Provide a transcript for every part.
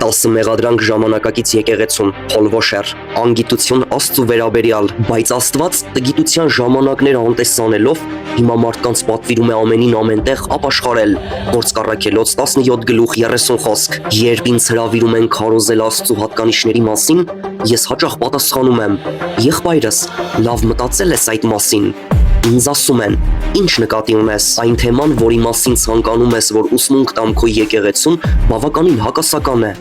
10 մեղադրանք ժամանակակից եկեղեցուն, փոլվոշեր, անգիտություն Աստծու վերաբերյալ, բայց Աստված տգիտության ժամանակներ անտեսանելով հիմա մարդկանց պատվիրում է ամենին ամենտեղ ապաշխարել։ Գործառաքելոց 17:30 խոսք. Երբ ինձ հրավիրում են քարոզել Աստծու հատկանիշների մասին, ես հաճախ պատասխանում եմ. եղբայրս, լավ մտածել ես այդ մասին։ Ինձ ասում են, ինչ նկատի ունես, այն թեման, որի մասին ցանկանում ես, որ ուսմունք տամ քո եկեղեցուն, բավականին հակասական է։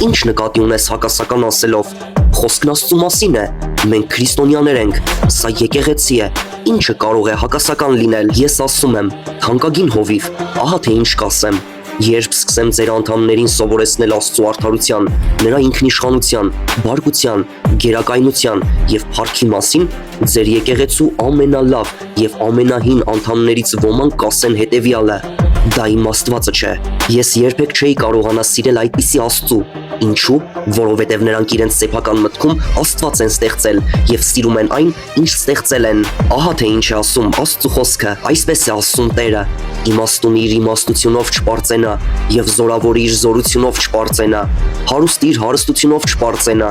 Ինչ նկատի ունես հակասական ասելով, խոսքն Աստծու մասին է, մենք քրիստոնյաներ ենք, սա եկեղեցի է, ինչը կարող է հակասական լինել։ Ես ասում եմ, թանկագին հովիվ, ահա թե ինչ կասեմ։ Երբ սկսեմ ձեր անդամներին սովորեցնել Աստծու արդարության, նրա ինքնիշխանության, բարգության, գերակայնության և փառքի մասին, ձեր եկեղեցու ամենալավ և ամենահին անդամներից ոմանք կասեն հետևյալը. դա իմ Աստվածը չէ։ Ես երբեք չէի կարողանա սիրել այդպիսի Աստծու։ Ինչու՞, որովհետև նրանք իրենց սեփական մտքում Աստված են ստեղծել և սիրում են այն, ինչ ստեղծել են։ Ահա թե ինչ է ասում Աստծու խոսքը, այսպես է ասում Տերը. իմաստունը իր իմաստությունով չպարծենա, և զորավորը իր զորությունով չպարծենա, հարուստը իր հարստությունով չպարծենա,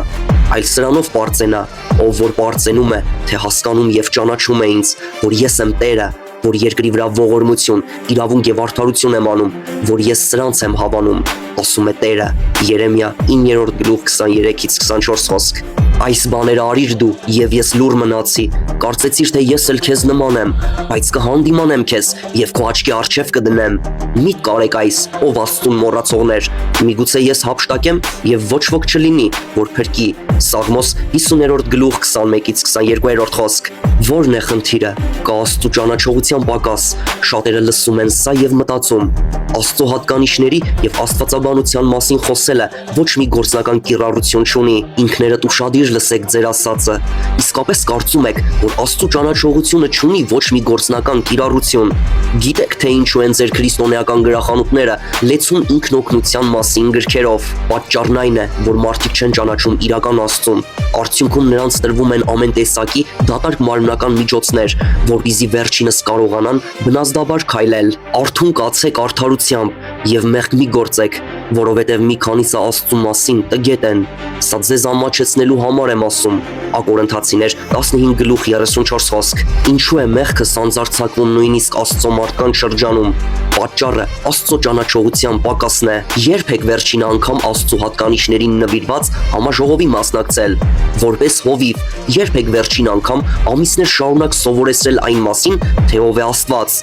այլ սրանով պարծենա, ով որ պարծենում է, թե հասկանում և ճանաչում է ինձ, որ ես եմ Տերը, որ երկրի վրա ողորմություն, իրավունք և արդարություն եմ անում, որ ես սրանց եմ հավանում, ասում է Տերը։ Երեմիա 9:23-24 խոսք։ Այս բաները արիր դու, և ես լուռ մնացի, կարծեցիր, թե ես էլ քեզ նման եմ, բայց կհանդիմանեմ քեզ և քո աչքի առջև կդնեմ։ Մի կարեք այս, ով Աստծուն մոռացողներ, միգուցե ես հափշտակեմ և ոչ ոք չլինի, որ փրկի։ Սաղմոս 50:21-22 խոսք։ Ո՞րն է խնդիրը։ Կա Աստծու ճանաչողության պակաս, շատերը լսում են սա և մտածում. Աստծու հատկանիշների և աստվածաբանության մասին խոսելը ոչ մի գործնական կիրառություն չունի։ Ինքներդ ուշադիր լսեք ձեր ասածը։ Իսկապես կարծում եք, որ Աստծու ճանաչողությունը չունի ոչ մի գործնական կիրառություն։ Գիտեք, թե ինչու են ձեր քրիստոնեական գրախանութները լեցուն ինքնօգնության մասին գրքերով։ Պատճառն այն է, որ մարդիկ չեն ճանաչում իրական Աստծուն։ Արդյունքում նրանց տրվում են ամեն տեսակի դատարկ մարմնական միջոցներ, որպեսզի վերջինս կարողանան բնազդաբար քայլել։ Արթուն կացեք արդարությամբ և մեղք մի գործեք, որովհետև մի քանիսը Աստծու մասին տգետ են։ Սա ձեզ ամաչեցնելու համար եմ ասում։ Ակորնթացիներ 15:34 խոսք։ Ինչու է մեղքը սանձարձակվում նույնիսկ Աստծո մարդկանց շրջանում։ Պատճառը Աստծո ճանաչողության պակասն է։ Երբ եք վերջին անգամ Աստծու հատկանիշներին նվիրված համաժողովի մասնակցել։ Որպես հովիվ, երբ եք վերջին անգամ ամիսներ շարունակ սովորեցրել այն մասին, թե ով է Աստված։